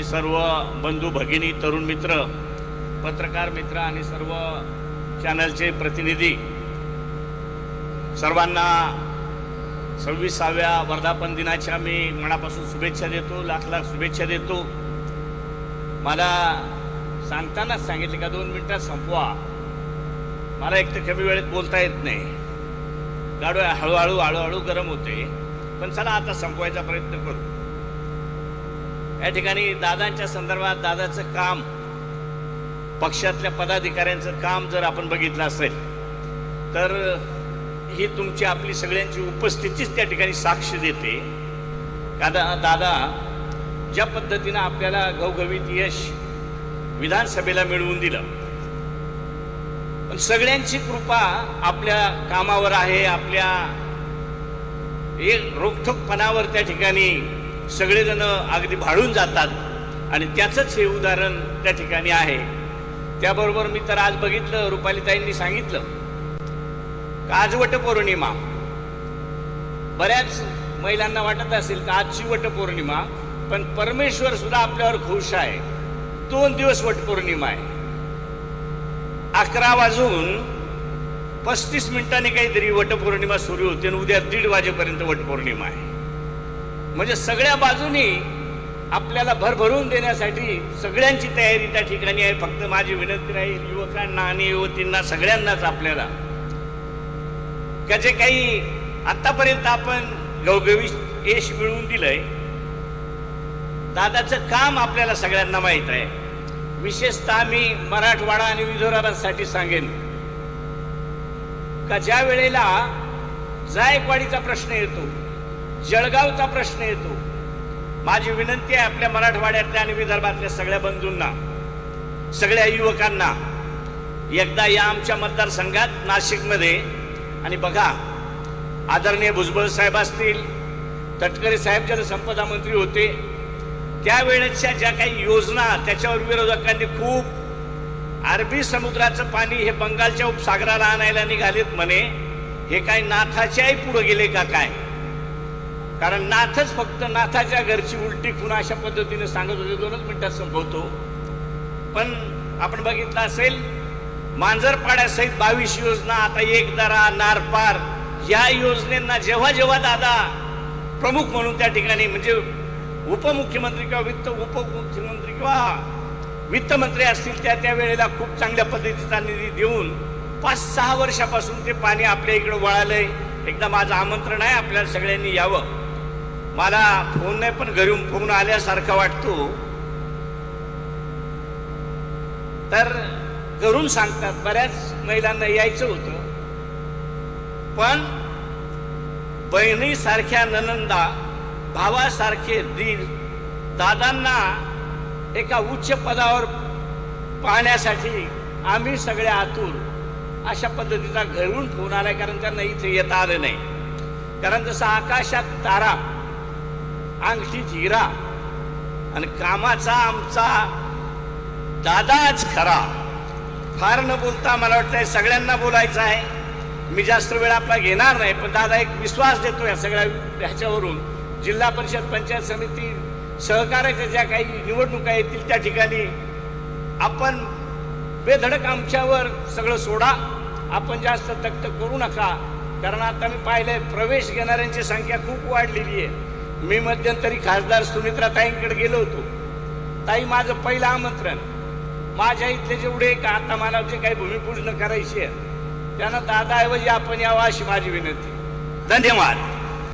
सर्व बंधू भगिनी, तरुण मित्र, पत्रकार मित्र आणि सर्व चॅनलचे प्रतिनिधी, सर्वांना 26व्या वर्धापन दिनाच्या मी मनापासून शुभेच्छा देतो, लाख लाख शुभेच्छा देतो। मला सांगतानाच सांगितले का 2 मिनिटात संपवा। मला एक तर कमी वेळेत बोलता येत नाही, गाडो हळूहळू गरम होते, पण चला आता संपवायचा प्रयत्न करू। या ठिकाणी दादांच्या संदर्भात दादाचं काम, पक्षातल्या पदाधिकाऱ्यांचं काम जर आपण बघितलं असेल तर ही तुमची आपली सगळ्यांची उपस्थितीच त्या ठिकाणी साक्ष देते। दादा ज्या पद्धतीनं आपल्याला घवघवीत यश विधानसभेला मिळवून दिलं, पण सगळ्यांची कृपा आपल्या कामावर आहे, आपल्या एक रोखठोकपणावर त्या ठिकाणी सगळेजण अगदी भाळून जातात आणि त्याचंच हे उदाहरण त्या ठिकाणी आहे। त्याबरोबर मी तर आज बघितलं, रुपालीताईंनी सांगितलं का आज वटपौर्णिमा, बऱ्याच महिलांना वाटत असेल का आजची वटपौर्णिमा, पण परमेश्वर सुद्धा आपल्यावर खुश आहे। 2 दिवस वटपौर्णिमा आहे, 11 वाजून 35 मिनिटांनी काहीतरी वटपौर्णिमा सुरू होते आणि उद्या 1:30 वाजेपर्यंत वटपौर्णिमा आहे। म्हणजे सगळ्या बाजूनी आपल्याला भरभरून देण्यासाठी सगळ्यांची तयारी त्या ठिकाणी आहे। फक्त माझी विनंती राहील युवकांना आणि युवतींना सगळ्यांनाच आपल्याला का जे काही आतापर्यंत आपण घवघवीत यश मिळवून दिलंय, दादाचं काम आपल्याला सगळ्यांना माहीत आहे। विशेषतः मी मराठवाडा आणि विदर्भासाठी सांगेन का ज्या वेळेला जायकवाडीचा प्रश्न येतो, जळगावचा प्रश्न येतो, माझी विनंती आहे आपल्या मराठवाड्यातल्या आणि विदर्भातल्या सगळ्या बंधूंना, सगळ्या युवकांना, एकदा या आमच्या मतदारसंघात नाशिकमध्ये आणि बघा, आदरणीय भुजबळ साहेब असतील, तटकरे साहेब जलसंपदा मंत्री होते, त्यावेळेच्या ज्या काही योजना त्याच्यावर विरोधकांनी खूप अरबी समुद्राचं पाणी हे बंगालच्या उपसागराला आणायला निघालेत म्हणे, हे काय नाथाच्याही पुढे गेले का काय? कारण नाथच फक्त नाथाच्या घरची उलटी खुणा अशा पद्धतीने सांगत होते। 2च मिनिटात संपवतो। पण आपण बघितलं असेल मांजरपाड्यासहित 22 योजना, आता एक दरा, नारपार या योजनेंना जेव्हा जेव्हा दादा प्रमुख म्हणून त्या ठिकाणी म्हणजे उपमुख्यमंत्री किंवा उपमुख्यमंत्री किंवा वित्तमंत्री असतील त्या वेळेला खूप चांगल्या पद्धतीचा निधी देऊन 5-6 वर्षापासून ते पाणी आपल्या इकडे वळालंय। एकदा माझं आमंत्रण आहे, आपल्याला सगळ्यांनी यावं। मला फोन नाही पण घरून फोन आल्यासारखा वाटतो, तर घरून सांगतात बऱ्याच महिलांना यायचं होतं, पण बहिणीसारख्या ननंदा, भावासारखे दीर दादांना एका उच्च पदावर पाहण्यासाठी आम्ही सगळे आतुर, अशा पद्धतीचा घरून फोन आलाय। कारण त्यांना इथे येता आलं नाही, कारण जसं आकाशात तारा, अंगठीत हिरा आणि कामाचा आमचा दादाच खरा। फार न बोलता मला वाटतं सगळ्यांना बोलायचं आहे, मी जास्त वेळ आपला घेणार नाही, पण दादा एक विश्वास देतो या सगळ्या ह्याच्यावरून, जिल्हा परिषद, पंचायत समिती, सहकार्याच्या ज्या काही निवडणुका येतील त्या ठिकाणी आपण बेधडक आमच्यावर सगळं सोडा, आपण जास्त तक्त करू नका। कारण आता मी पाहिलंय प्रवेश घेणाऱ्यांची संख्या खूप वाढलेली आहे। मी मध्यंतरी खासदार सुमित्राताईंकडे गेलो होतो, ताई माझं पहिलं आमंत्रण, माझ्या इथले जेवढे का आता मला जे काही भूमिपूजन करायची आहे त्यांना दादाऐवजी आपण यावं अशी माझी विनंती। धन्यवाद।